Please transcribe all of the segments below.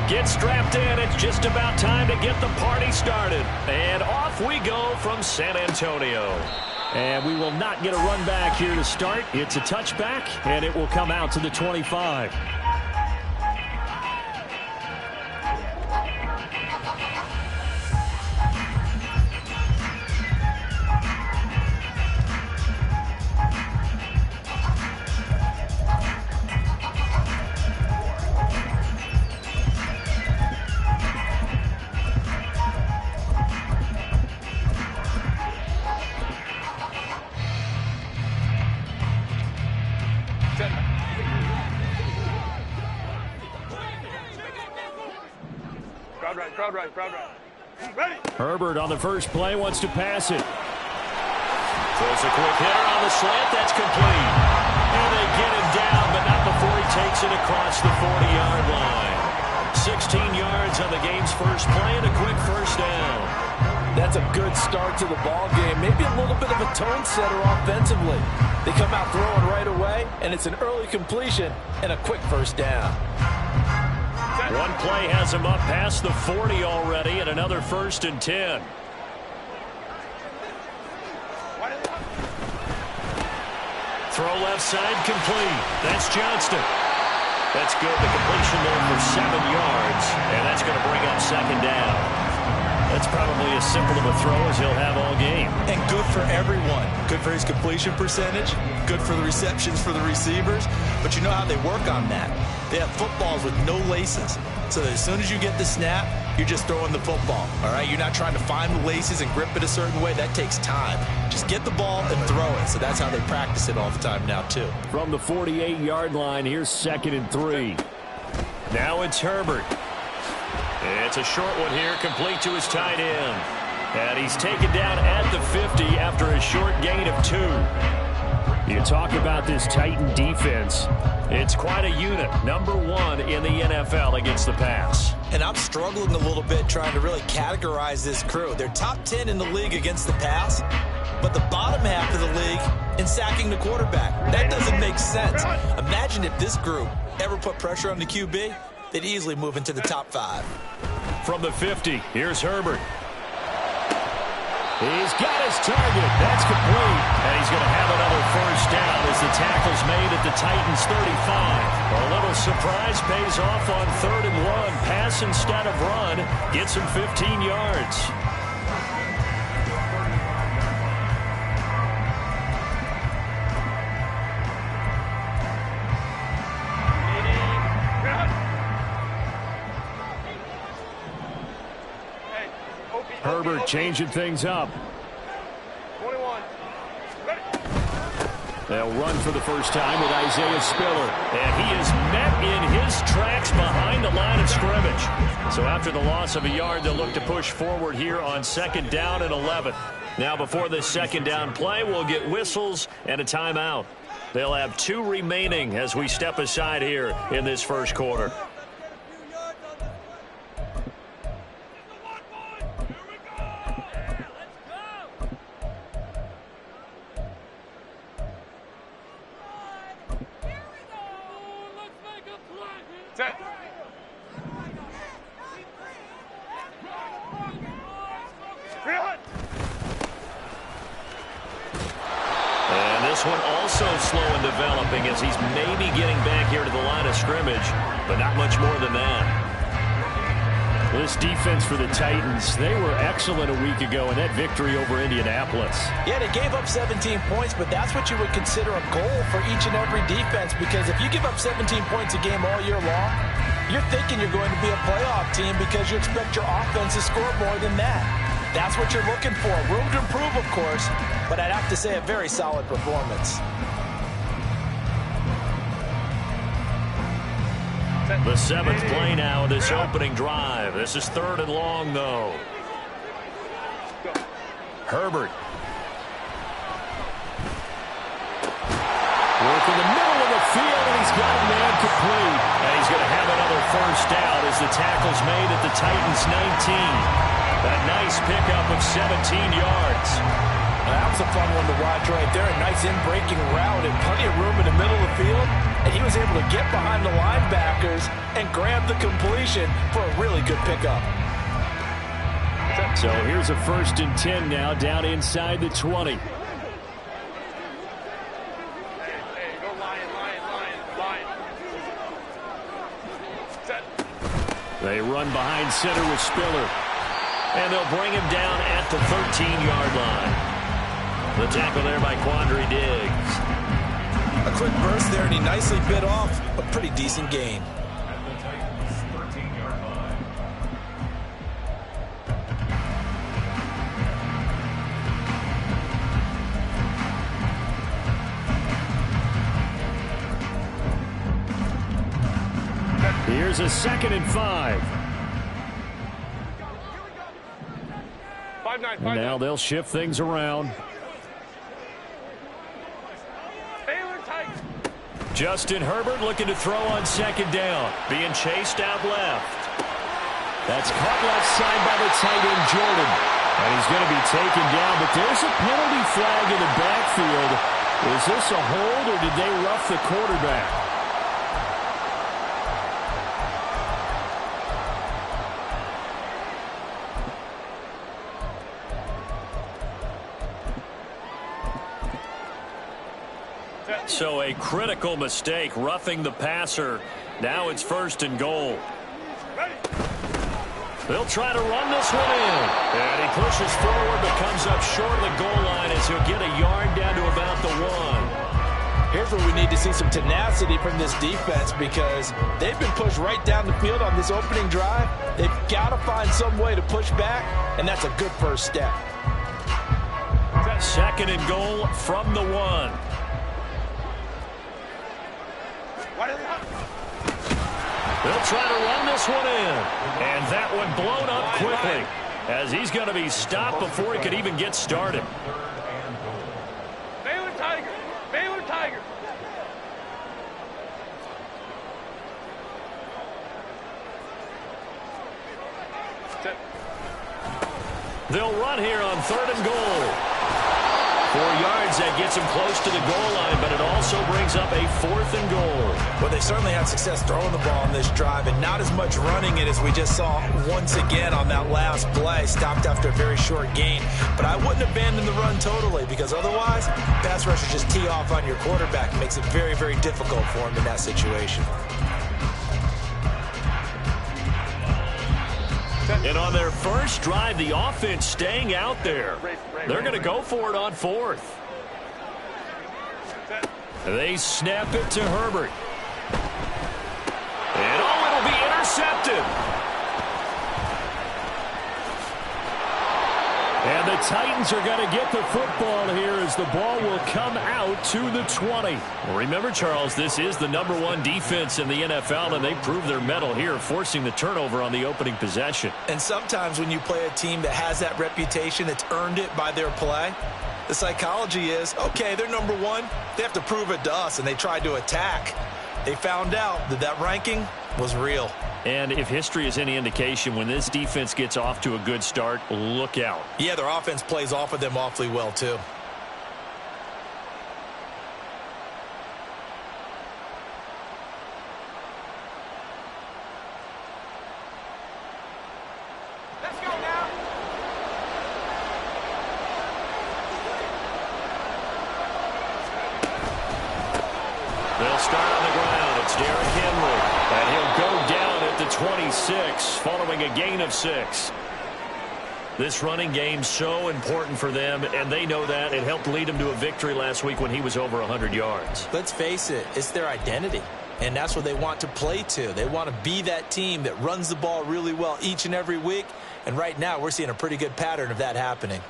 Get strapped in. It's just about time to get the party started. And off we go from San Antonio. And we will not get a run back here to start. It's a touchback, and it will come out to the 25. Crowd right. Ready. Herbert on the first play wants to pass it. Throws a quick hitter on the slant. That's complete. And they get him down, but not before he takes it across the 40-yard line. 16 yards on the game's first play and a quick first down. That's a good start to the ball game. Maybe a little bit of a tone setter offensively. They come out throwing right away, and it's an early completion and a quick first down. One play has him up past the 40 already, and another 1st and 10. Throw left side, complete. That's Johnston. That's good. The completion there for 7 yards, and that's going to bring up 2nd down. That's probably as simple of a throw as he'll have all game. And good for everyone. Good for his completion percentage. Good for the receptions for the receivers. But you know how they work on that. They have footballs with no laces. So that as soon as you get the snap, you're just throwing the football. All right? You're not trying to find the laces and grip it a certain way. That takes time. Just get the ball and throw it. So that's how they practice it all the time now, too. From the 48-yard line, here's 2nd and 3. Now it's Herbert. It's a short one here, complete to his tight end. And he's taken down at the 50 after a short gain of 2. You talk about this Titan defense. It's quite a unit. Number 1 in the NFL against the pass. And I'm struggling a little bit trying to really categorize this crew. They're top 10 in the league against the pass, but the bottom half of the league in sacking the quarterback. That doesn't make sense. Imagine if this group ever put pressure on the QB, they'd easily move into the top 5. From the 50, here's Herbert. He's got his target. That's complete. And he's going to have another first down as the tackle's made at the Titans' 35. A little surprise pays off on 3rd and 1. Pass instead of run. Gets him 15 yards. Herbert changing things up. 21. Ready. They'll run for the first time with Isaiah Spiller. And he is met in his tracks behind the line of scrimmage. So after the loss of a yard, they'll look to push forward here on 2nd down and 11. Now before this 2nd down play, we'll get whistles and a timeout. They'll have 2 remaining as we step aside here in this first quarter. This one also slow in developing as he's maybe getting back here to the line of scrimmage, but not much more than that. This defense for the Titans, they were excellent a week ago in that victory over Indianapolis. Yeah, they gave up 17 points, but that's what you would consider a goal for each and every defense, because if you give up 17 points a game all year long, you're thinking you're going to be a playoff team because you expect your offense to score more than that. That's what you're looking for. Room to improve, of course, but I'd have to say a very solid performance. The 7th play now of this opening drive. This is 3rd and long, though. Herbert. Work in the middle of the field, and he's got a man complete. And he's going to have another first down as the tackle's made at the Titans' 19. A nice pickup of 17 yards. That was a fun one to watch right there. A nice in-breaking route and plenty of room in the middle of the field. And he was able to get behind the linebackers and grabbed the completion for a really good pickup. So here's a 1st and 10 now, down inside the 20. Hey, go Lion. Set. They run behind center with Spiller. And they'll bring him down at the 13-yard line. The tackle there by Quandre Diggs. A quick burst there, and he nicely bit off a pretty decent gain. Here's a 2nd and 5. 5-9. And now they'll shift things around. Justin Herbert looking to throw on 2nd down. Being chased out left. That's caught left side by the tight end, Jordan. And he's going to be taken down, but there's a penalty flag in the backfield. Is this a hold, or did they rough the quarterback? So a critical mistake, roughing the passer. Now it's 1st and goal. They'll try to run this one in. And he pushes forward but comes up short of the goal line as he'll get a yard down to about the 1. Here's where we need to see some tenacity from this defense, because they've been pushed right down the field on this opening drive. They've got to find some way to push back, and that's a good first step. 2nd and goal from the 1. They'll try to run this one in. And that one blown up quickly, as he's going to be stopped before he could even get started. Baylor Tiger. They'll run here on 3rd and goal. 4 yards, that gets him close to the goal line, but it also brings up a 4th and goal. Well, they certainly had success throwing the ball on this drive, and not as much running it as we just saw once again on that last play. Stopped after a very short gain. But I wouldn't abandon the run totally, because otherwise, pass rushers just tee off on your quarterback. It makes it very, very difficult for him in that situation. And on their first drive, the offense staying out there. They're going to go for it on 4th. They snap it to Herbert. And it'll be intercepted. And the Titans are going to get the football here as the ball will come out to the 20. Remember, Charles, this is the #1 defense in the NFL, and they prove their mettle here, forcing the turnover on the opening possession. And sometimes when you play a team that has that reputation, that's earned it by their play, the psychology is, okay, they're #1. They have to prove it to us, and they tried to attack. They found out that that ranking was real. And if history is any indication, when this defense gets off to a good start, look out. Yeah, their offense plays off of them awfully well, too. Let's go now. They'll start on the ground. It's Derrick Henry. And he'll go down at the 26 following a gain of 6. This running game so important for them, and they know that. It helped lead them to a victory last week when he was over 100 yards. Let's face it, it's their identity, and that's what they want to play to. They want to be that team that runs the ball really well each and every week, and right now we're seeing a pretty good pattern of that happening.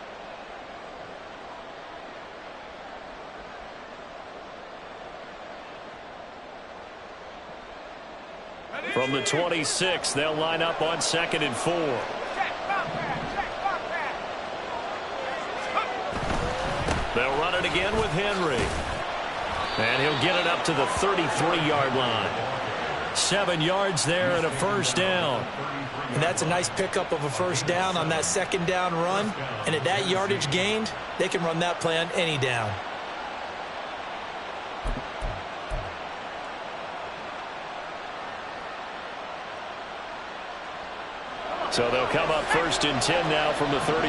From the 26, they'll line up on 2nd and 4. They'll run it again with Henry. And he'll get it up to the 33-yard line. 7 yards there and a first down. And that's a nice pickup of a first down on that 2nd down run. And at that yardage gained, they can run that play on any down. So they'll come up 1st and 10 now from the 33.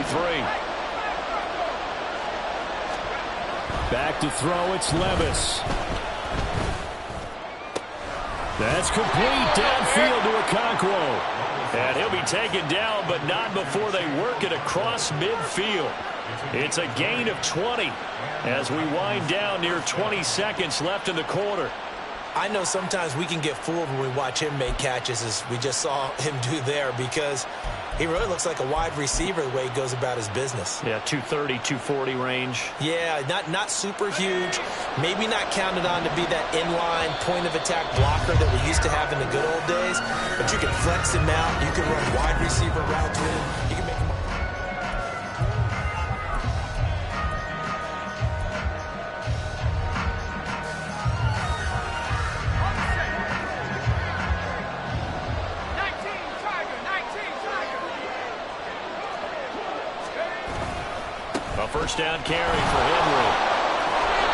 Back to throw, it's Levis. That's complete downfield to Okonkwo. And he'll be taken down, but not before they work it across midfield. It's a gain of 20 as we wind down near 20 seconds left in the quarter. I know sometimes we can get fooled when we watch him make catches, as we just saw him do there, because he really looks like a wide receiver the way he goes about his business. Yeah, 230, 240 range. Yeah, not super huge. Maybe not counted on to be that inline point-of-attack blocker that we used to have in the good old days, but you can flex him out. You can run wide receiver routes with him. You can make him... First down carry for Henry.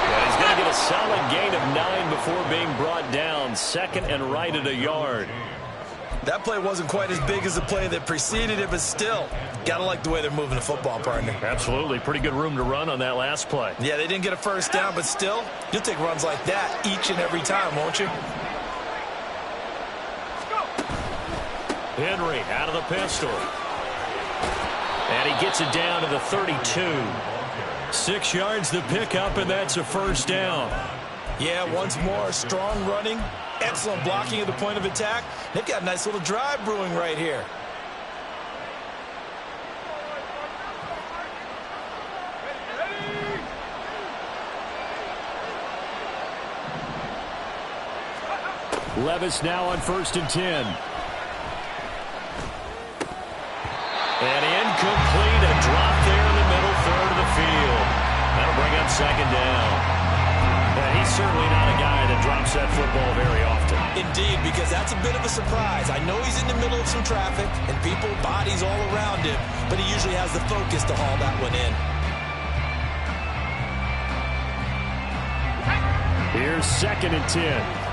And he's going to get a solid gain of 9 before being brought down. 2nd and right at a yard. That play wasn't quite as big as the play that preceded it, but still, got to like the way they're moving the football, partner. Absolutely. Pretty good room to run on that last play. Yeah, they didn't get a first down, but still, you'll take runs like that each and every time, won't you? Henry out of the pistol. And he gets it down to the 32. 6 yards the pickup, and that's a first down. Yeah, once more, strong running, excellent blocking at the point of attack. They've got a nice little drive brewing right here. Levis now on 1st and 10. And incomplete, a drop there in the middle third of the field. That'll bring up 2nd down. Yeah, he's certainly not a guy that drops that football very often. Indeed, because that's a bit of a surprise. I know he's in the middle of some traffic and people, bodies all around him, but he usually has the focus to haul that one in. Here's 2nd and 10.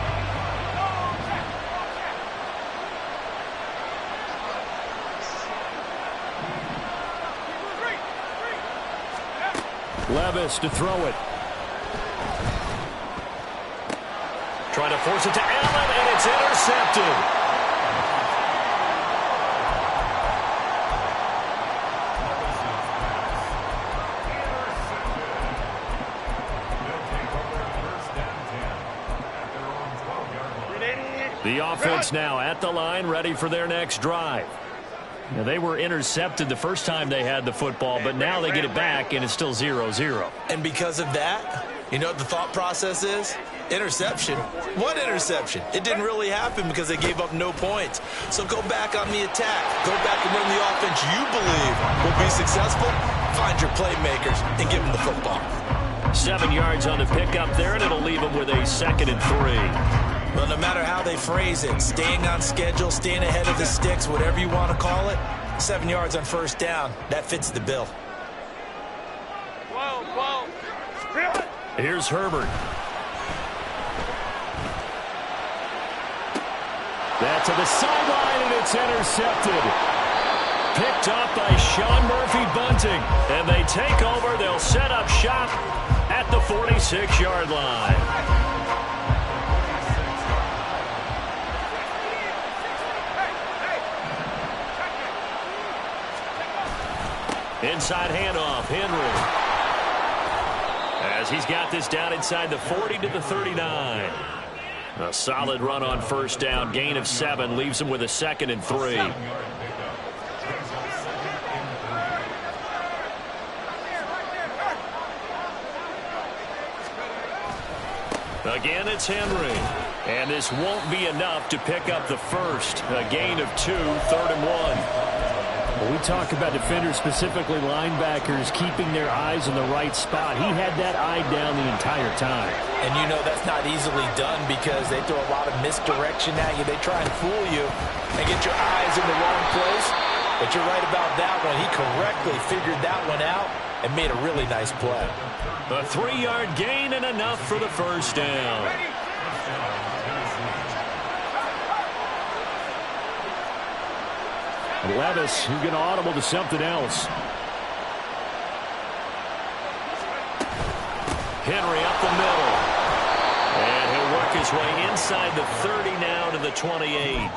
Levis to throw it. Trying to force it to Allen, and it's intercepted. The offense now at the line, ready for their next drive. Now, they were intercepted the first time they had the football, but now they get it back, and it's still 0-0. And because of that, you know what the thought process is? Interception. What interception? It didn't really happen because they gave up no points. So go back on the attack. Go back and run the offense you believe will be successful. Find your playmakers and give them the football. 7 yards on the pickup there, and it'll leave them with a 2nd and 3. Well, no matter how they phrase it, staying on schedule, staying ahead of the sticks, whatever you want to call it, 7 yards on first down, that fits the bill. Here's Herbert. That to the sideline, and it's intercepted. Picked up by Sean Murphy-Bunting. And they take over. They'll set up shop at the 46-yard line. Inside handoff, Henry. As he's got this down inside the 40 to the 39. A solid run on first down. Gain of 7 leaves him with a 2nd and 3. Again, it's Henry. And this won't be enough to pick up the first. A gain of 2, 3rd and 1. Well, we talk about defenders, specifically linebackers, keeping their eyes in the right spot. He had that eye down the entire time. And you know that's not easily done because they throw a lot of misdirection at you. They try and fool you and get your eyes in the wrong place. But you're right about that one. He correctly figured that one out and made a really nice play. A 3-yard gain and enough for the first down. And Levis, who's going to audible to something else. Henry up the middle. And he'll work his way inside the 30 now to the 28.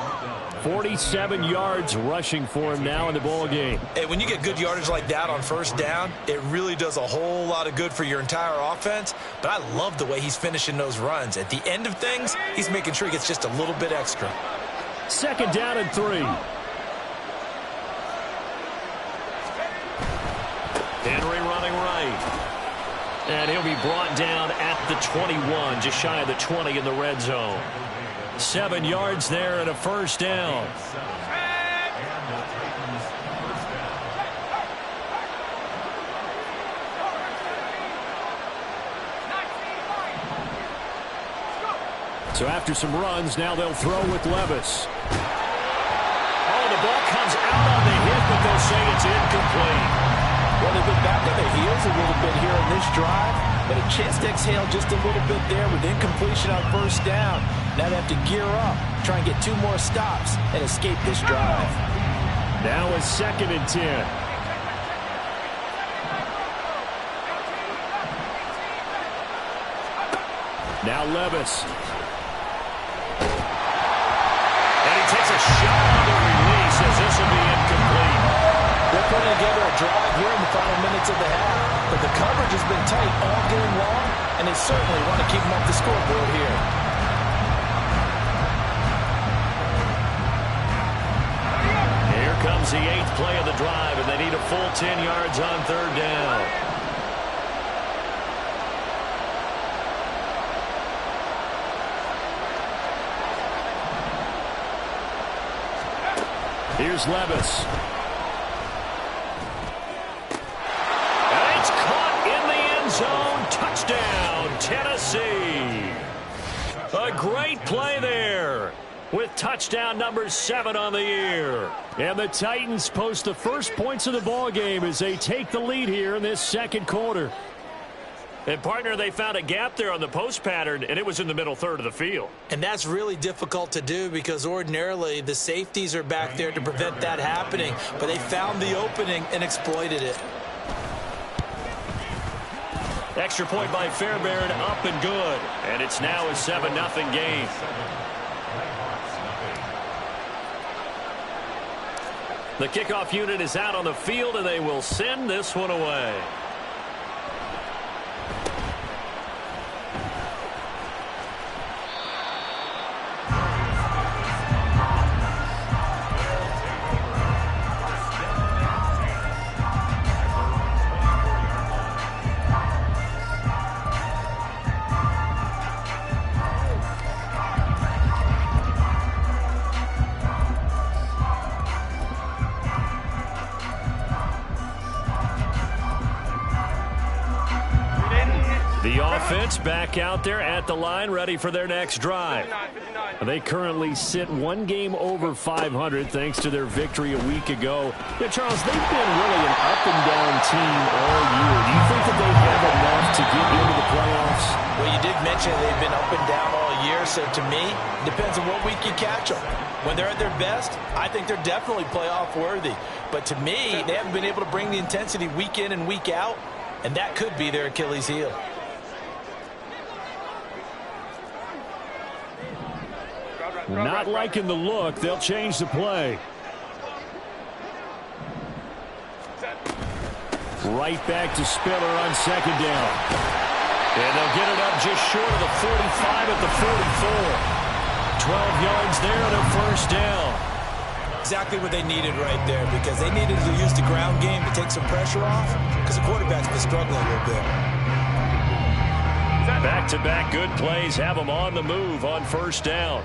47 yards rushing for him now in the ball game. Hey, when you get good yardage like that on first down, it really does a whole lot of good for your entire offense. But I love the way he's finishing those runs. At the end of things, he's making sure he gets just a little bit extra. 2nd down and 3. Henry running right. And he'll be brought down at the 21, just shy of the 20 in the red zone. 7 yards there and a first down. So after some runs, now they'll throw with Levis. Oh, the ball comes out on the hit, but they'll say it's incomplete. Well, they've been back on their heels a little bit here on this drive, but a chance to exhale just a little bit there with incompletion on first down. Now they have to gear up, try and get 2 more stops, and escape this drive. Now it's 2nd and 10. Now Levis. And he takes a shot on the release as this will be incomplete. They're putting together a drive here in the final minutes of the half, but the coverage has been tight all game long, and they certainly want to keep them off the scoreboard here. Here comes the 8th play of the drive, and they need a full 10 yards on 3rd down. Here's Levis. Zone touchdown, Tennessee. A great play there with touchdown number 7 on the year. And the Titans post the first points of the ball game as they take the lead here in this 2nd quarter. And, partner, they found a gap there on the post pattern, and it was in the middle 3rd of the field. And that's really difficult to do because ordinarily the safeties are back there to prevent that happening. But they found the opening and exploited it. Extra point by Fairbairn, up and good. And it's now a 7-0 game. The kickoff unit is out on the field, and they will send this one away. The offense back out there at the line, ready for their next drive. They currently sit 1 game over 500 thanks to their victory a week ago. Yeah, Charles, they've been really an up-and-down team all year. Do you think that they have enough to get into the playoffs? Well, you did mention they've been up and down all year, so to me, it depends on what week you catch them. When they're at their best, I think they're definitely playoff worthy. But to me, they haven't been able to bring the intensity week in and week out, and that could be their Achilles heel. Not liking the look. They'll change the play. Right back to Spiller on 2nd down. And they'll get it up just short of the 45 at the 44. 12 yards there and a first down. Exactly what they needed right there, because they needed to use the ground game to take some pressure off, because the quarterback's been struggling a little bit. Back-to-back good plays have them on the move on first down.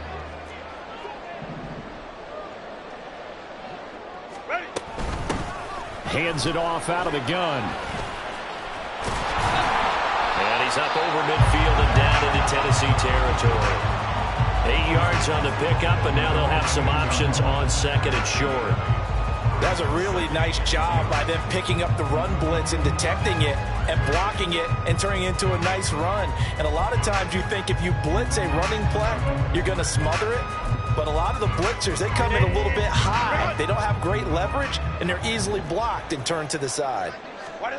Hands it off out of the gun. And he's up over midfield and down into Tennessee territory. 8 yards on the pickup, and now they'll have some options on 2nd and short. That's a really nice job by them picking up the run blitz and detecting it and blocking it and turning it into a nice run. And a lot of times you think if you blitz a running play, you're going to smother it. But a lot of the blitzers, they come in a little bit high. They don't have great leverage, and they're easily blocked and turned to the side. And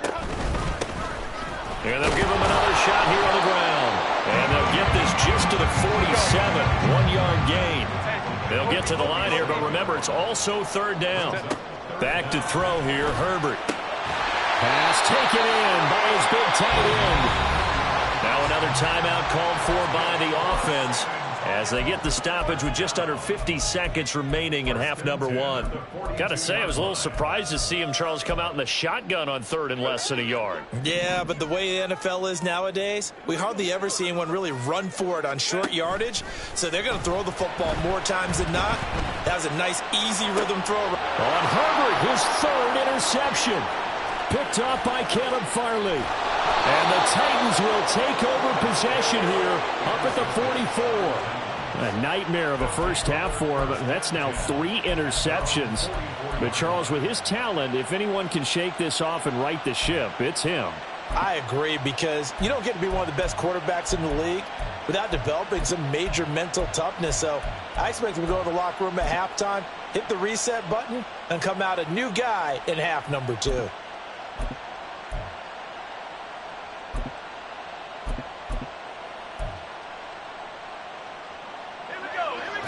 they'll give him another shot here on the ground. And they'll get this just to the 47. 1-yard gain. They'll get to the line here, but remember, it's also third down. Back to throw here, Herbert. Pass taken in by his big tight end. Now another timeout called for by the offense as they get the stoppage with just under 50 seconds remaining in half number one. Got to say, I was a little surprised to see him, Charles, come out in the shotgun on third and less than a yard. Yeah, but the way the NFL is nowadays, we hardly ever see anyone really run for it on short yardage. So they're going to throw the football more times than not. That was a nice, easy rhythm throw. On Herbert, his third interception. Picked off by Caleb Farley. And the Titans will take over possession here up at the 44. A nightmare of a first half for him. That's now 3 interceptions. But Charles, with his talent, if anyone can shake this off and right the ship, it's him. I agree, because you don't get to be one of the best quarterbacks in the league without developing some major mental toughness. So I expect him to go to the locker room at halftime, hit the reset button, and come out a new guy in half number 2.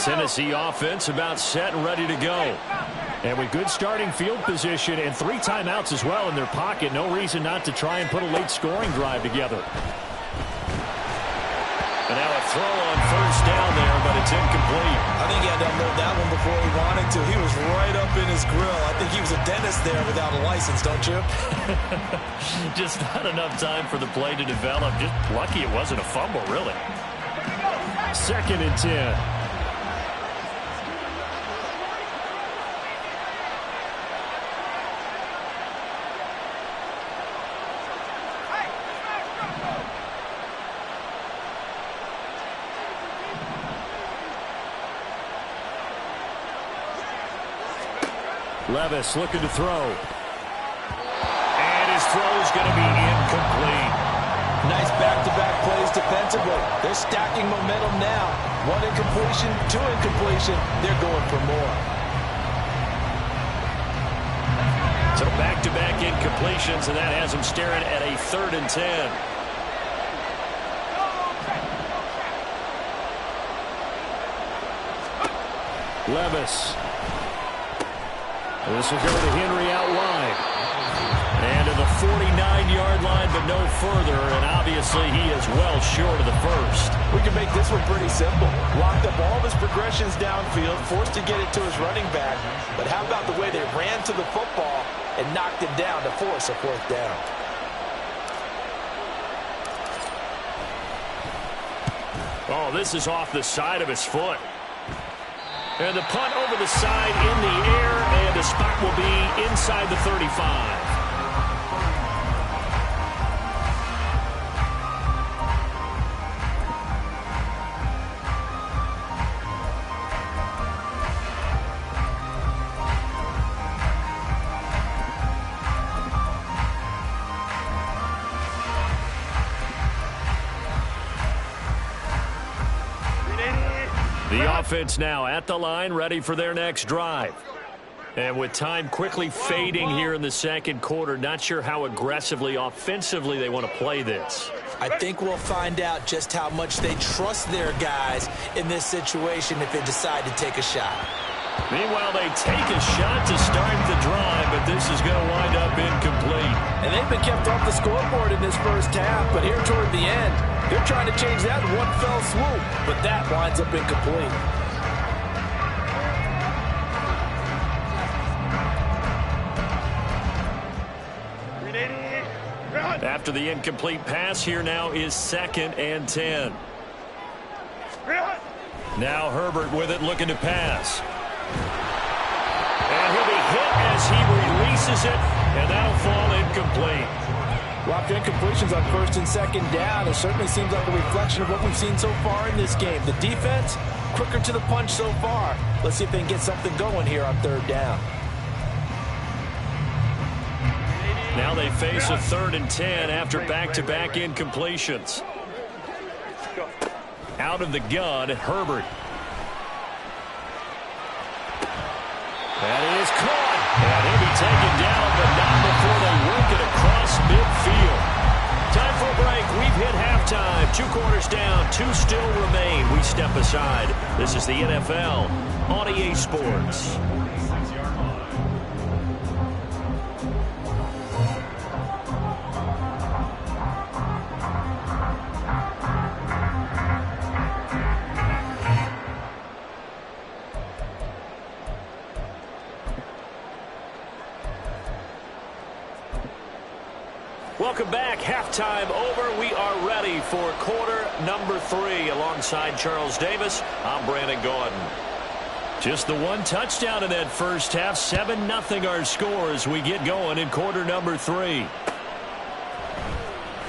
Tennessee offense about set and ready to go. And with good starting field position and 3 timeouts as well in their pocket, no reason not to try and put a late scoring drive together. And now a throw on first down there, but it's incomplete. I think he had to unload that one before he wanted to. He was right up in his grill. I think he was a dentist there without a license, don't you? Just not enough time for the play to develop. Just lucky it wasn't a fumble, really. 2nd and 10. Levis looking to throw. And his throw is going to be incomplete. Nice back-to-back plays defensively. They're stacking momentum now. 1 incompletion, 2 incompletion. They're going for more. So back-to-back incompletions, and that has them staring at a 3rd and 10. Levis. This will go to Henry out wide. And to the 49-yard line, but no further. And obviously, he is well short of the first. We can make this one pretty simple. Locked up all of his progressions downfield, forced to get it to his running back. But how about the way they ran to the football and knocked him down to force a 4th down? Oh, this is off the side of his foot. And the punt over the side in the air, and the spot will be inside the 35. The offense now at the line, ready for their next drive. And with time quickly fading here in the 2nd quarter, not sure how aggressively, offensively they want to play this. I think we'll find out just how much they trust their guys in this situation if they decide to take a shot. Meanwhile, they take a shot to start the drive, but this is going to wind up incomplete. And they've been kept off the scoreboard in this first half, but here toward the end, they're trying to change that in one fell swoop, but that winds up incomplete. After the incomplete pass, here now is 2nd and 10. Now Herbert with it, looking to pass. And he'll be hit as he releases it, and that'll fall incomplete. Locked incompletions on 1st and 2nd down. It certainly seems like a reflection of what we've seen so far in this game. The defense, quicker to the punch so far. Let's see if they can get something going here on 3rd down. Now they face a 3rd and 10 after back-to-back incompletions. Out of the gun, Herbert. taken down, but not before they work it across midfield. Time for a break. We've hit halftime. 2 quarters down, 2 still remain. We step aside. This is the NFL on EA Sports. Welcome back. Halftime over. We are ready for quarter number 3. Alongside Charles Davis, I'm Brandon Gordon. Just the 1 touchdown in that first half. 7-0 our score as we get going in quarter number 3.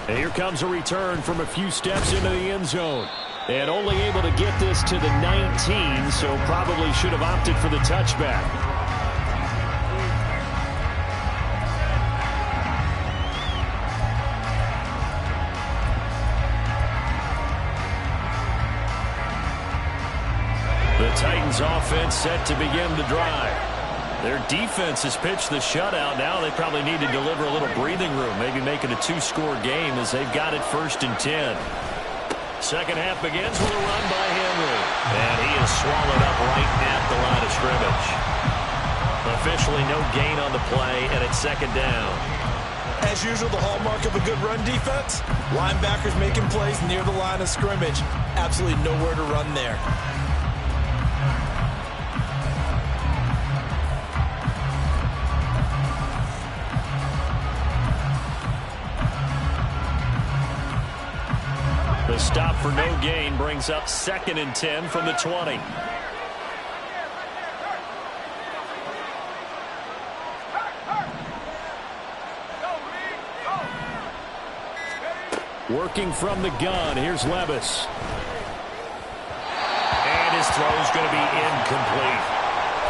And here comes a return from a few steps into the end zone. And only able to get this to the 19, so probably should have opted for the touchback. The Titans offense set to begin the drive. Their defense has pitched the shutout. Now they probably need to deliver a little breathing room, maybe make it a 2-score game as they've got it 1st and 10. Second half begins with a run by Henry. And he is swallowed up right at the line of scrimmage. Officially no gain on the play, and it's 2nd down. As usual, the hallmark of a good run defense, linebackers making plays near the line of scrimmage. Absolutely nowhere to run there. The stop for no gain brings up 2nd and 10 from the 20. Working from the gun, here's Levis. And his throw is going to be incomplete.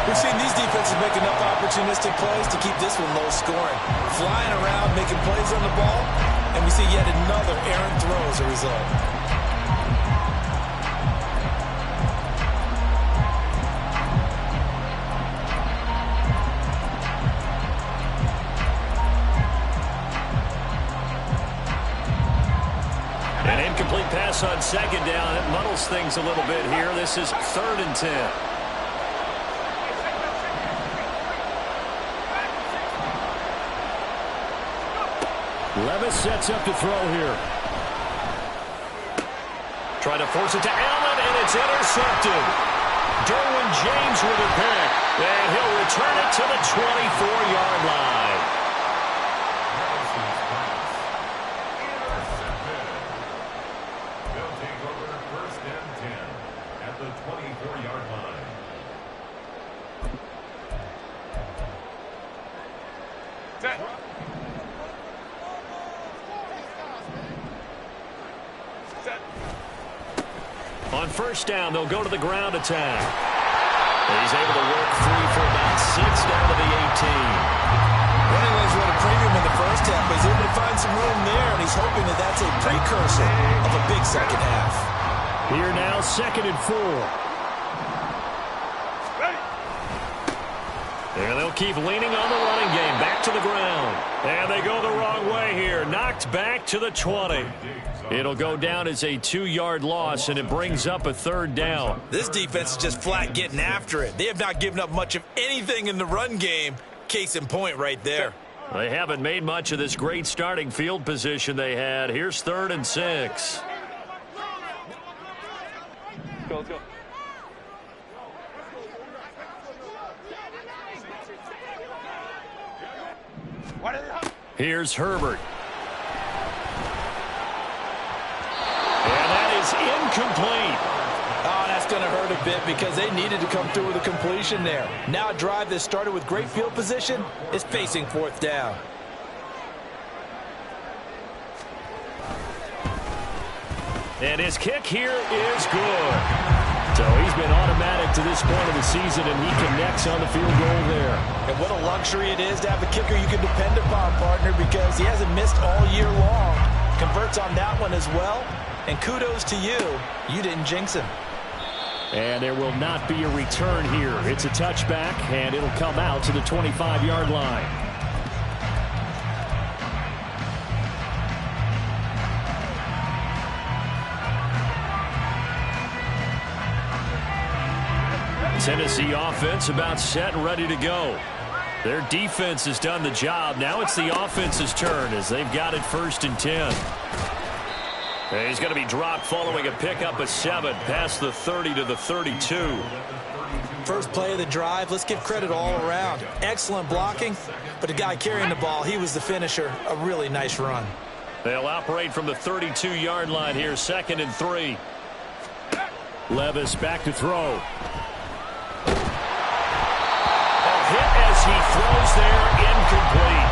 We've seen these defenses make enough opportunistic plays to keep this one low scoring. Flying around, making plays on the ball, and we see yet another errant throw as a result. An incomplete pass on 2nd down. It muddles things a little bit here. This is 3rd and 10. Levis sets up to throw here. Trying to force it to Allen, and it's intercepted. Derwin James with a pick, and he'll return it to the 24-yard line. They'll take over 1st and 10 at the 24-yard line. Set. On 1st down, they'll go to the ground attack. He's able to work free for about 6 down to the 18. Running lanes were at a premium in the first half, but he's able to find some room there, and he's hoping that that's a precursor of a big second half. Here now, 2nd and 4. And they'll keep leaning on the running game. Back to the ground. And they go the wrong way here. Knocked back to the 20. It'll go down as a 2-yard loss, and it brings up a 3rd down. This defense is just flat getting after it. They have not given up much of anything in the run game. Case in point right there. They haven't made much of this great starting field position they had. Here's 3rd and 6. Go, let's go. Here's Herbert. And that is incomplete. Oh, that's going to hurt a bit because they needed to come through with a completion there. Now a drive that started with great field position is facing 4th down. And his kick here is good. So he's been automatic to this point of the season, and he connects on the field goal there. And what a luxury it is to have a kicker you can depend upon, partner, because he hasn't missed all year long. Converts on that one as well. And kudos to you. You didn't jinx him. And there will not be a return here. It's a touchback, and it'll come out to the 25-yard line. Tennessee offense about set and ready to go. Their defense has done the job. Now it's the offense's turn as they've got it 1st and 10. And he's going to be dropped following a pickup of 7 past the 30 to the 32. First play of the drive, let's give credit all around. Excellent blocking, but the guy carrying the ball, he was the finisher. A really nice run. They'll operate from the 32-yard line here, 2nd and 3. Levis back to throw. Hit as he throws there, incomplete.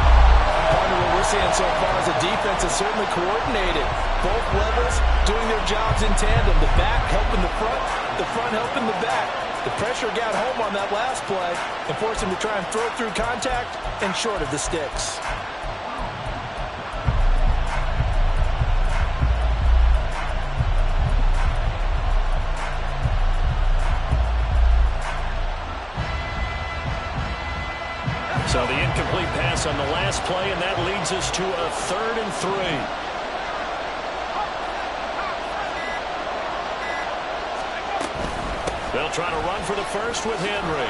Partner, what we're seeing so far is the defense is certainly coordinated. Both levels doing their jobs in tandem. The back helping the front helping the back. The pressure got home on that last play and forced him to try and throw through contact and short of the sticks. So the incomplete pass on the last play, and that leads us to a 3rd and 3. They'll try to run for the first with Henry.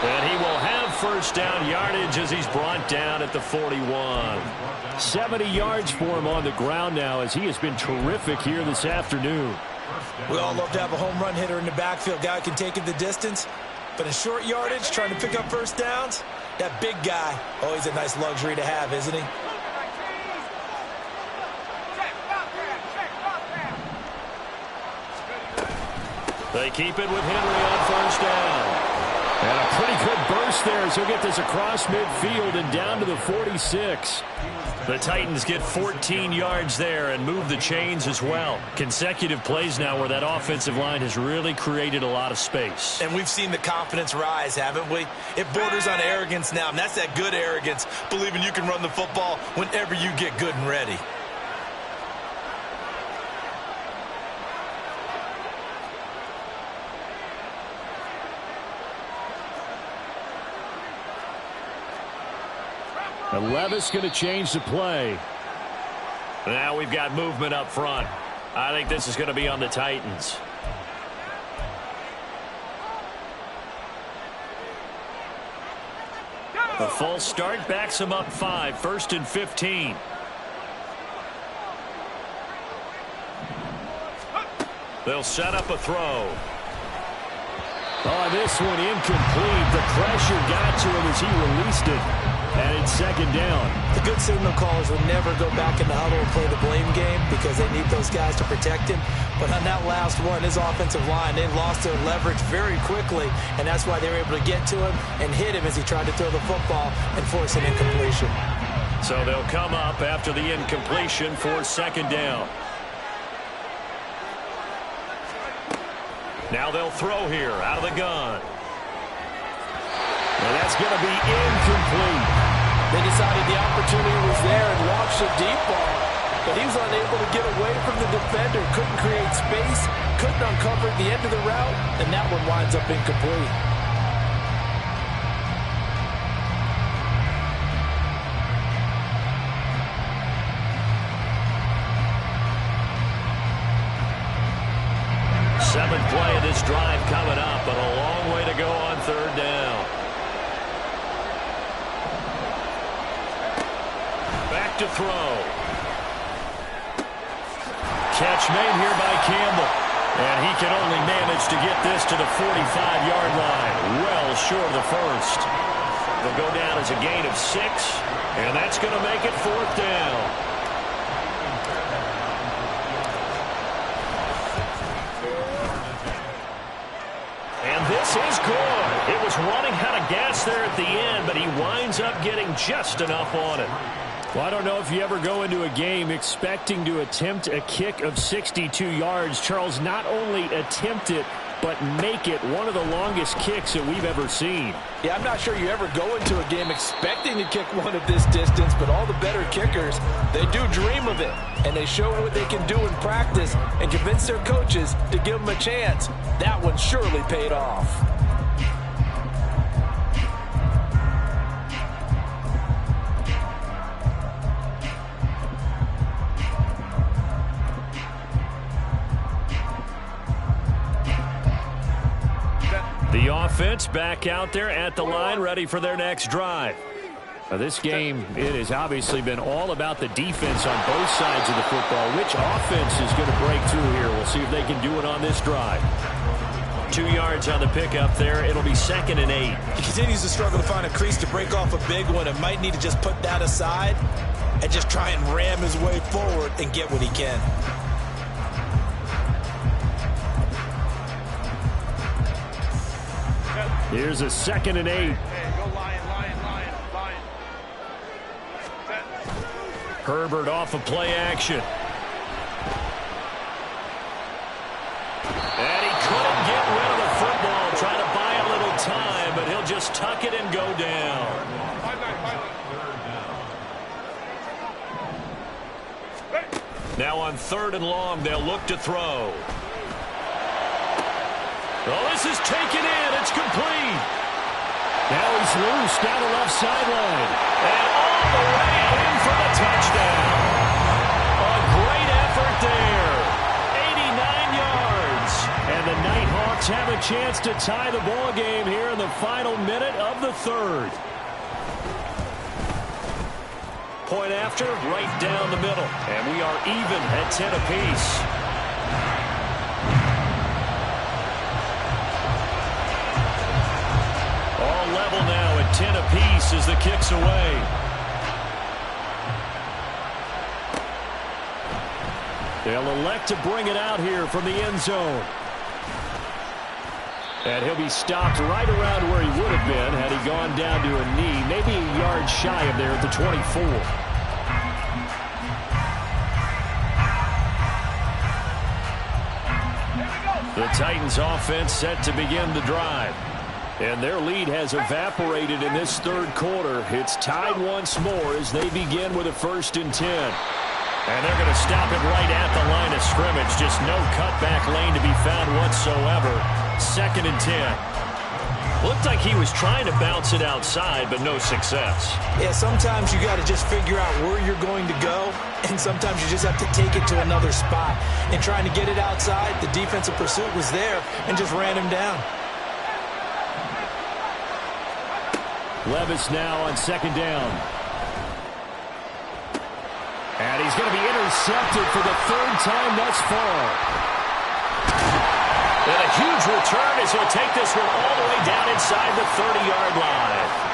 And he will have 1st down yardage as he's brought down at the 41. 70 yards for him on the ground now as he has been terrific here this afternoon. We all love to have a home run hitter in the backfield. Guy can take it the distance. But in short yardage, trying to pick up 1st downs, that big guy, always a nice luxury to have, isn't he? They keep it with Henry on 1st down. And a pretty good burst there as he'll get this across midfield and down to the 46. The Titans get 14 yards there and move the chains as well. Consecutive plays now where that offensive line has really created a lot of space. And we've seen the confidence rise, haven't we? It borders on arrogance now, and that's that good arrogance, believing you can run the football whenever you get good and ready. And Levis going to change the play. Now we've got movement up front. I think this is going to be on the Titans. A false start backs him up 5. 1st and 15. They'll set up a throw. Oh, this one incomplete. The pressure got to him as he released it. And it's 2nd down. The good signal callers would never go back in the huddle and play the blame game because they need those guys to protect him. But on that last one, his offensive line, they lost their leverage very quickly, and that's why they were able to get to him and hit him as he tried to throw the football and force an incompletion. So they'll come up after the incompletion for 2nd down. Now they'll throw here out of the gun. And that's going to be incomplete. They decided the opportunity was there and launched a deep ball, but he was unable to get away from the defender, couldn't create space, couldn't uncover the end of the route, and that one winds up incomplete. Seventh play of this drive coming up, but a long way to go on 3rd down. Back to throw. Catch made here by Campbell. And he can only manage to get this to the 45-yard line. Well short of the 1st. They'll go down as a gain of 6. And that's going to make it 4th down. And this is good. It was running out of gas there at the end, but he winds up getting just enough on it. Well, I don't know if you ever go into a game expecting to attempt a kick of 62 yards. Charles not only attempt it, but make it one of the longest kicks that we've ever seen. Yeah, I'm not sure you ever go into a game expecting to kick one of this distance, but all the better kickers, they do dream of it, and they show what they can do in practice and convince their coaches to give them a chance. That one surely paid off. The offense back out there at the line, ready for their next drive. Now this game, it has obviously been all about the defense on both sides of the football. Which offense is going to break through here? We'll see if they can do it on this drive. 2 yards on the pickup there. It'll be 2nd and 8. He continues to struggle to find a crease to break off a big one, and might need to just put that aside and just try and ram his way forward and get what he can. Here's a 2nd and 8. Hey, go lion. Set. Herbert off of play action. And he couldn't get rid of the football. Trying to buy a little time, but he'll just tuck it and go down. 5-9. Now on 3rd and long, they'll look to throw. Oh, this is taken in. It's complete. Now he's loose down the left sideline. And all the way in for the touchdown. A great effort there. 89 yards. And the Nighthawks have a chance to tie the ball game here in the final minute of the 3rd. Point after, right down the middle. And we are even at 10 apiece. Level now at 10 apiece as the kick's away. They'll elect to bring it out here from the end zone. And he'll be stopped right around where he would have been had he gone down to a knee, maybe a yard shy of there at the 24. The Titans offense set to begin the drive. And their lead has evaporated in this 3rd quarter. It's tied once more as they begin with a 1st and 10. And they're going to stop it right at the line of scrimmage. Just no cutback lane to be found whatsoever. 2nd and 10. Looked like he was trying to bounce it outside, but no success. Yeah, sometimes you got to just figure out where you're going to go, and sometimes you just have to take it to another spot. And trying to get it outside, the defensive pursuit was there and just ran him down. Levis now on 2nd down. And he's going to be intercepted for the 3rd time thus far. And a huge return as he'll take this one all the way down inside the 30-yard line.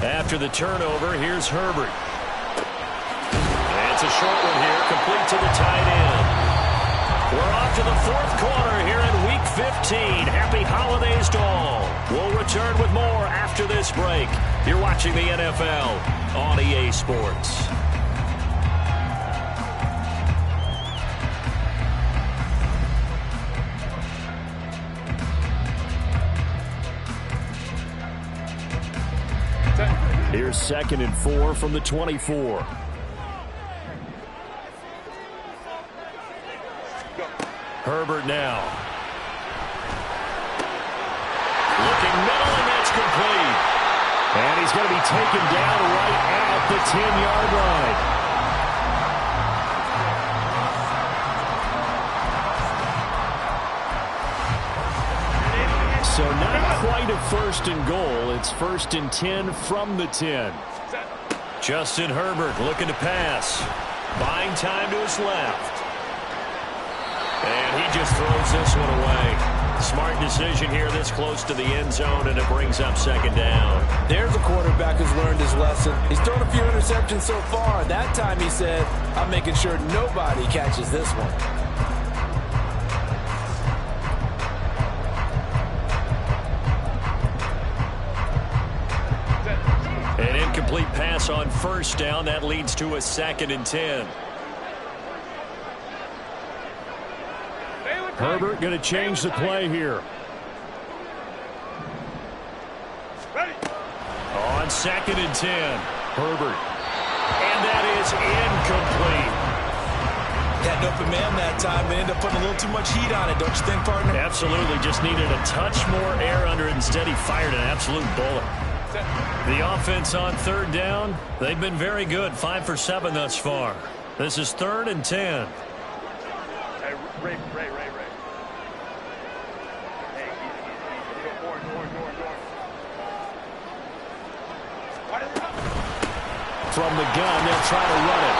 After the turnover, here's Herbert. And it's a short one here, complete to the tight end. We're off to the 4th quarter here in Week 15. Happy holidays to all. We'll return with more after this break. You're watching the NFL on EA Sports. Here's 2nd and 4 from the 24. Herbert now. Looking middle, and that's complete. And he's going to be taken down right at the 10-yard line. So not quite a 1st and goal. It's 1st and 10 from the 10. Justin Herbert looking to pass. Buying time to his left. And he just throws this one away. Smart decision here this close to the end zone, and it brings up second down. There's a quarterback who's learned his lesson. He's thrown a few interceptions so far. That time he said, I'm making sure nobody catches this one. An incomplete pass on first down. That leads to a 2nd and 10. Herbert going to change the play here. Ready. On 2nd and 10, Herbert. And that is incomplete. Had an open man that time, but ended up putting a little too much heat on it, don't you think, partner? Absolutely, just needed a touch more air under it. Instead, he fired an absolute bullet. The offense on 3rd down, they've been very good, 5 for 7 thus far. This is 3rd and 10. Hey, Ray. Hey, easy. Go forward. From the gun, they'll try to run it.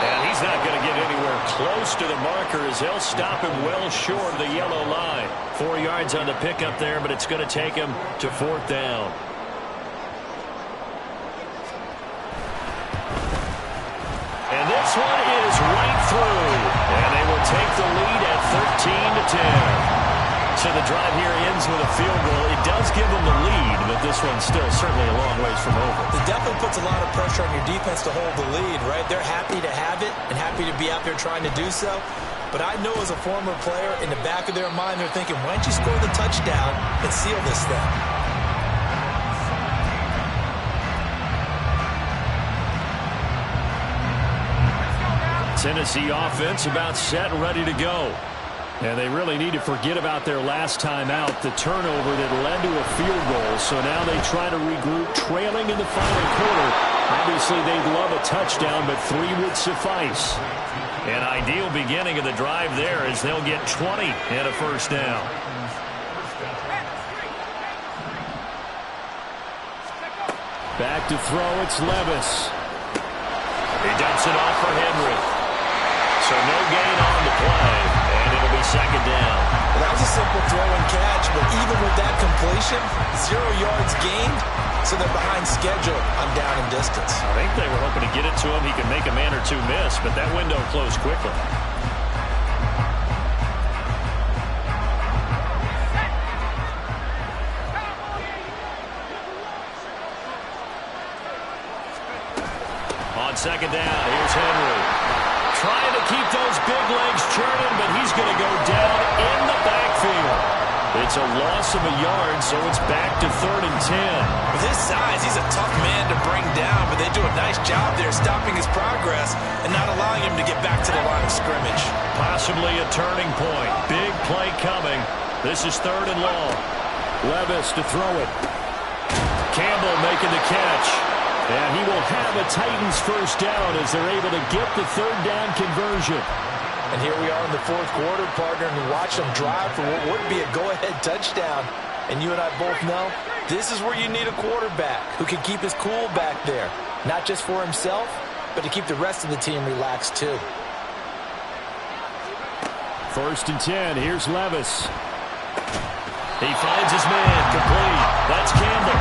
And he's not going to get anywhere close to the marker as they'll stop him well short of the yellow line. 4 yards on the pickup there, but it's going to take him to 4th down. And this one is right through. And they will take the lead at 13-10. So the drive here ends with a field goal. It does give them the lead, but this one's still certainly a long ways from over. It definitely puts a lot of pressure on your defense to hold the lead, right? They're happy to have it and happy to be out there trying to do so. But I know as a former player, in the back of their mind, they're thinking, why don't you score the touchdown and seal this thing? Tennessee offense about set and ready to go. And they really need to forget about their last time out, the turnover that led to a field goal. So now they try to regroup, trailing in the final quarter. Obviously, they'd love a touchdown, but 3 would suffice. An ideal beginning of the drive there as they'll get 20 and a first down. Back to throw, it's Levis. He dumps it off for Henry. So no gain on the play, and it'll be second down. Well, that was a simple throw and catch, but even with that completion, 0 yards gained, so they're behind schedule on down and distance. I think they were hoping to get it to him. He could make a man or two miss, but that window closed quickly. On second down, here's Henry. Trying to keep those big legs churning, but he's going to go down in the backfield. It's a loss of a yard, so it's back to 3rd and 10. With his size, he's a tough man to bring down, but they do a nice job there stopping his progress and not allowing him to get back to the line of scrimmage. Possibly a turning point. Big play coming. This is 3rd and long. Levis to throw it. Campbell making the catch. And he will have a Titans first down as they're able to get the 3rd down conversion. And here we are in the 4th quarter, partner, and watch them drive for what would be a go-ahead touchdown. And you and I both know this is where you need a quarterback who can keep his cool back there. Not just for himself, but to keep the rest of the team relaxed too. 1st and 10, here's Levis. He finds his man, complete. That's Campbell.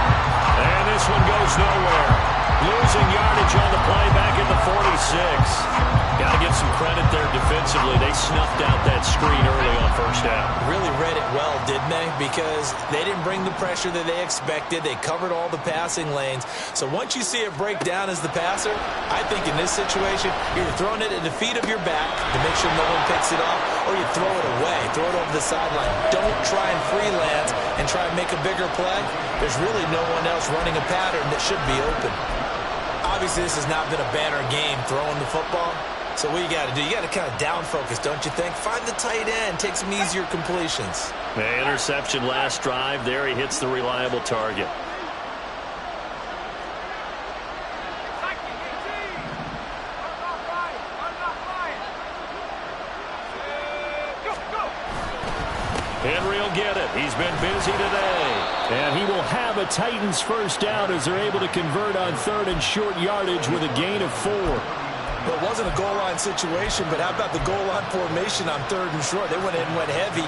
And this one goes nowhere. Losing yardage on the play back at the 46. Got to give some credit there defensively. They snuffed out that screen early on first down. Really read it well, didn't they? Because they didn't bring the pressure that they expected. They covered all the passing lanes. So once you see it break down as the passer, I think in this situation, you're throwing it at the feet of your back to make sure no one picks it off, or you throw it away, throw it over the sideline. Don't try and freelance and try and make a bigger play. There's really no one else running a pattern that should be open. Obviously, this has not been a banner game throwing the football. So what you got to do, you got to kind of down focus, don't you think? Find the tight end, take some easier completions. The interception last drive. There he hits the reliable target. Henry will get it. He's been busy today. And he will have a Titans first down as they're able to convert on 3rd and short yardage with a gain of 4. Well, it wasn't a goal line situation, but how about the goal line formation on 3rd and short? They went in and went heavy.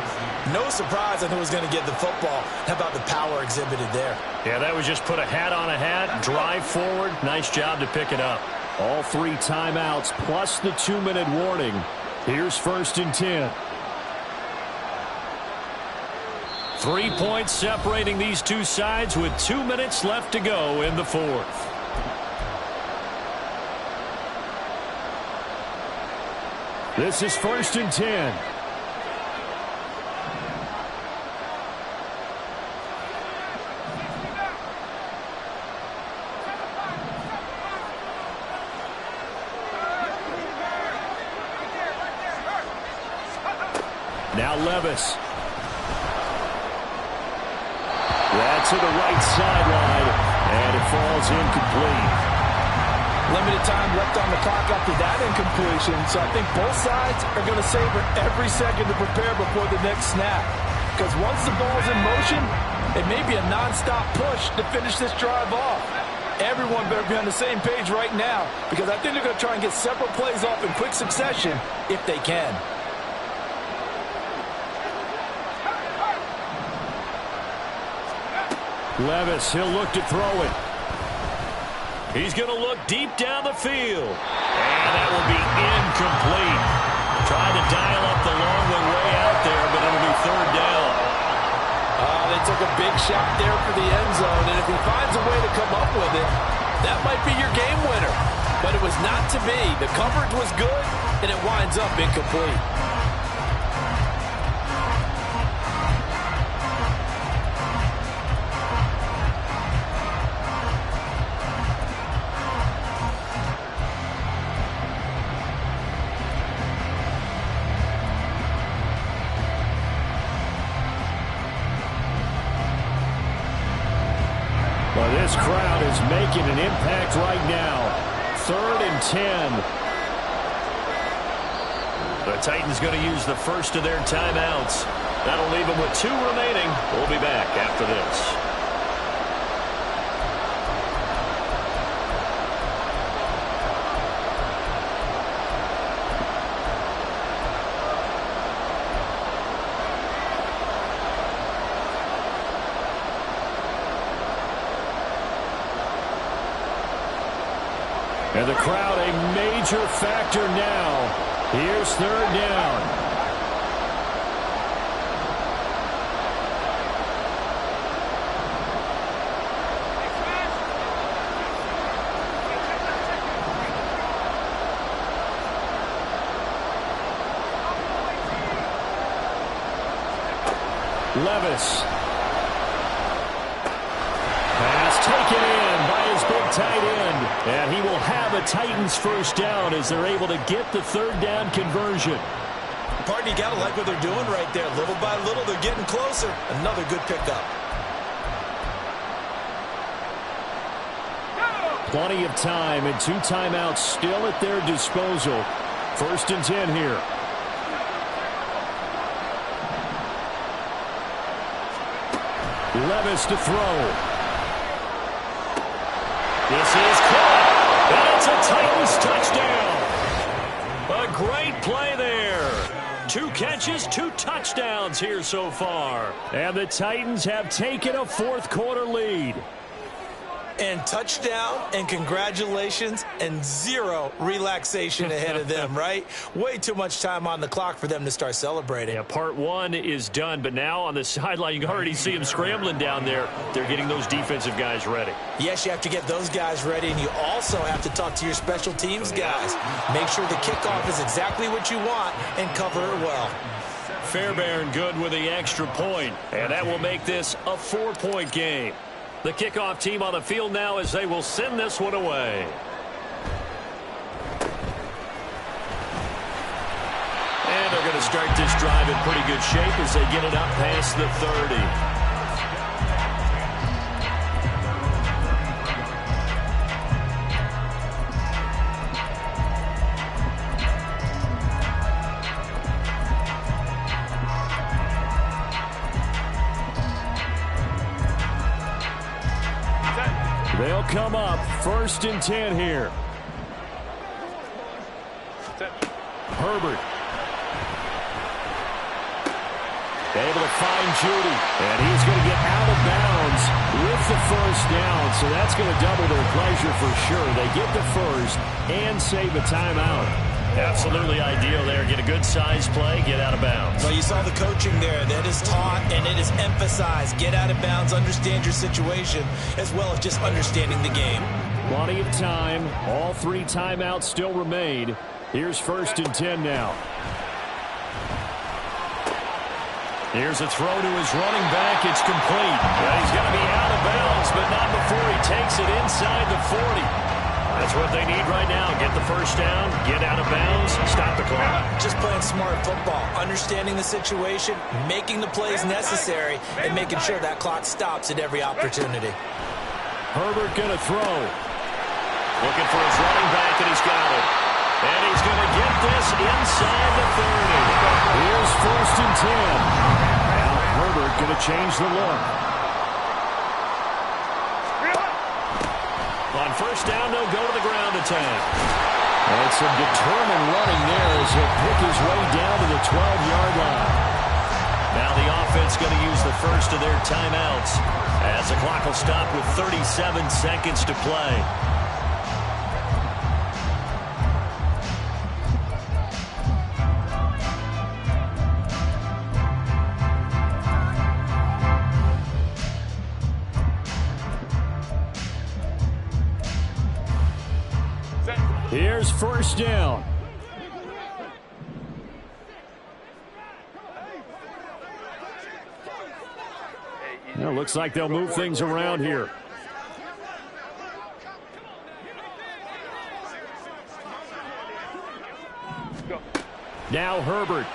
No surprise on who was going to get the football. How about the power exhibited there? Yeah, that was just put a hat on a hat, drive forward. Nice job to pick it up. All 3 timeouts plus the 2-minute warning. Here's 1st and 10. 3 points separating these two sides with 2 minutes left to go in the 4th. This is 1st and 10. Now Levis. That's to the right sideline, and it falls incomplete. Limited time left on the clock after that incompletion, so I think both sides are going to savor every second to prepare before the next snap. Because once the ball's in motion, it may be a nonstop push to finish this drive off. Everyone better be on the same page right now, because I think they're going to try and get several plays off in quick succession if they can. Levis, he'll look to throw it. He's going to look deep down the field. And that will be incomplete. Trying to dial up the long one way out there, but it'll be 3rd down. They took a big shot there for the end zone, and if he finds a way to come up with it, that might be your game winner. But it was not to be. The coverage was good, and it winds up incomplete. Well, this crowd is making an impact right now. 3rd and 10. The Titans going to use the first of their timeouts. That'll leave them with 2 remaining. We'll be back after this. And the crowd a major factor now. Here's 3rd down. Levis. Pass taken in by his big tight end. And he will have a Titans 1st down as they're able to get the 3rd down conversion. Partner, you got to like what they're doing right there. Little by little, they're getting closer. Another good pickup. Plenty of time and 2 timeouts still at their disposal. 1st and 10 here. Levis to throw. This is caught, and it's a Titans touchdown. A great play there. 2 catches, 2 touchdowns here so far. And the Titans have taken a 4th quarter lead. And touchdown, and congratulations, and 0 relaxation ahead of them, right? Way too much time on the clock for them to start celebrating. Yeah, part 1 is done, but now on the sideline, you can already see them scrambling down there. They're getting those defensive guys ready. Yes, you have to get those guys ready, and you also have to talk to your special teams guys. Make sure the kickoff is exactly what you want and cover it well. Fairbairn good with the extra point, and that will make this a 4-point game. The kickoff team on the field now as they will send this one away. And they're going to start this drive in pretty good shape as they get it up past the 30. They'll come up 1st and 10 here. Herbert. Able to find Judy. And he's going to get out of bounds with the first down. So that's going to double their pleasure for sure. They get the first and save a timeout. Absolutely ideal there. Get a good size play, get out of bounds. Well, you saw the coaching there. That is taught and it is emphasized. Get out of bounds, understand your situation, as well as just understanding the game. Plenty of time. All 3 timeouts still remain. Here's 1st and 10 now. Here's a throw to his running back. It's complete. Well, he's going to be out of bounds, but not before he takes it inside the 40. That's what they need right now. Get the first down, get out of bounds, stop the clock. Just playing smart football, understanding the situation, making the plays necessary, and making sure that clock stops at every opportunity. Herbert going to throw. Looking for his running back, and he's got it. And he's going to get this inside the 30. Here's 1st and 10. Now Herbert going to change the look. On first down, they'll go to the ground attack. And some determined running there as he'll pick his way down to the 12-yard line. Now the offense going to use the first of their timeouts as the clock will stop with 37 seconds to play. Here's 1st down. Well, looks like they'll move things around here. Now Herbert.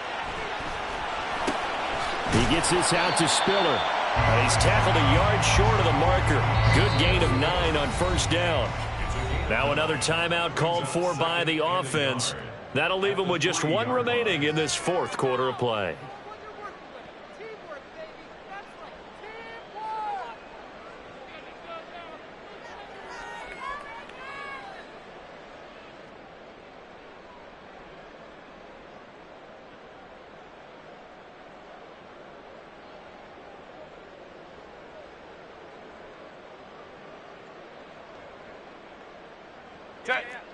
He gets this out to Spiller. And he's tackled a yard short of the marker. Good gain of 9 on first down. Now another timeout called for by the offense. That'll leave them with just 1 remaining in this 4th quarter of play.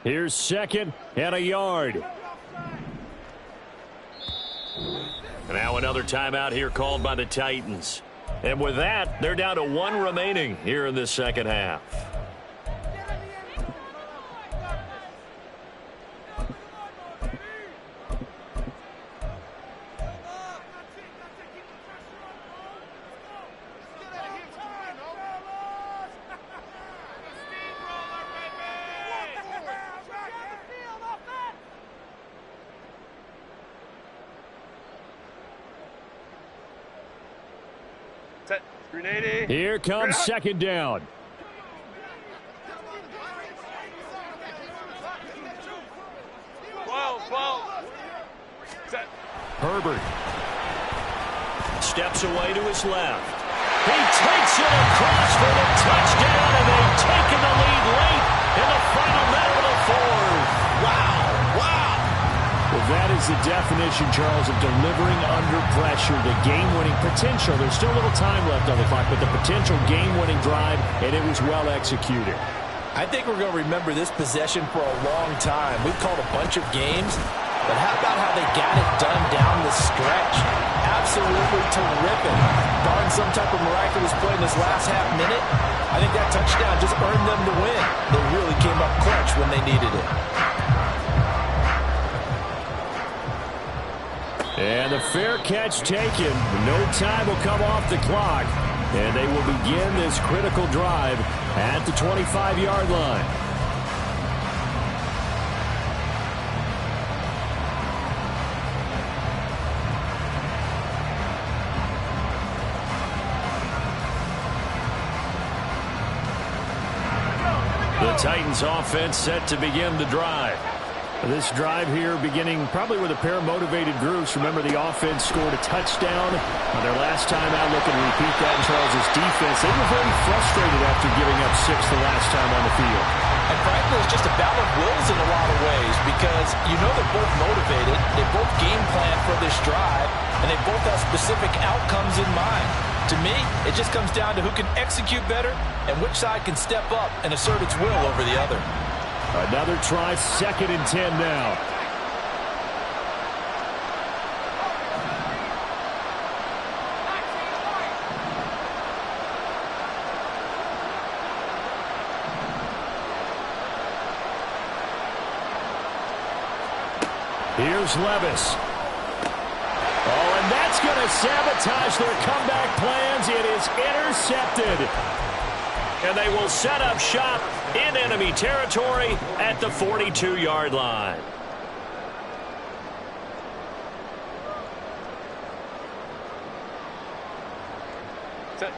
Here's 2nd and a yard. Now another timeout here called by the Titans. And with that, they're down to 1 remaining here in this 2nd half. Here comes 2nd down. Herbert steps away to his left. He takes it across for the touchdown, and they've taken the lead late in the final minute of the 4th. Wow. Well, that is the definition, Charles, of delivering under pressure. The game-winning potential. There's still a little time left on the clock, but the potential game-winning drive, and it was well executed. I think we're going to remember this possession for a long time. We've called a bunch of games, but how about how they got it done down the stretch? Absolutely terrific. Barring some type of miraculous play in this last half minute, I think that touchdown just earned them the win. They really came up clutch when they needed it. And the fair catch taken. No time will come off the clock. And they will begin this critical drive at the 25-yard line. The Titans offense set to begin the drive. This drive here beginning probably with a pair of motivated groups. Remember, the offense scored a touchdown on their last time out. Looking to repeat that in Charles' defense. They were very frustrated after giving up 6 the last time on the field. And frankly, it's just a battle of wills in a lot of ways because you know they're both motivated. They both game plan for this drive, and they both have specific outcomes in mind. To me, it just comes down to who can execute better and which side can step up and assert its will over the other. Another try, 2nd and 10 now. Here's Levis. Oh, and that's going to sabotage their comeback plans. It is intercepted. And they will set up shop in enemy territory at the 42-yard line. Set.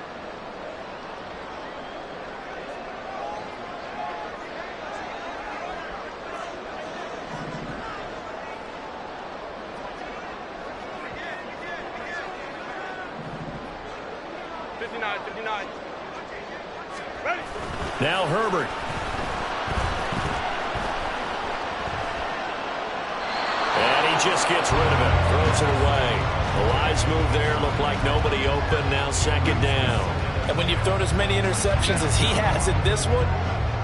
Now Herbert. And he just gets rid of it. Throws it away. A wise move there. Looked like nobody open. Now 2nd down. And when you've thrown as many interceptions as he has in this one,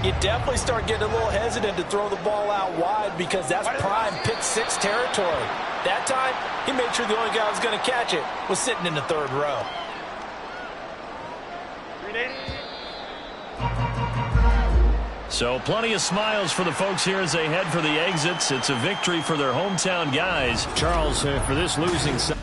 you definitely start getting a little hesitant to throw the ball out wide because that's prime pick 6 territory. That time, he made sure the only guy who was going to catch it was sitting in the 3rd row. So plenty of smiles for the folks here as they head for the exits. It's a victory for their hometown guys. Charles, for this losing side.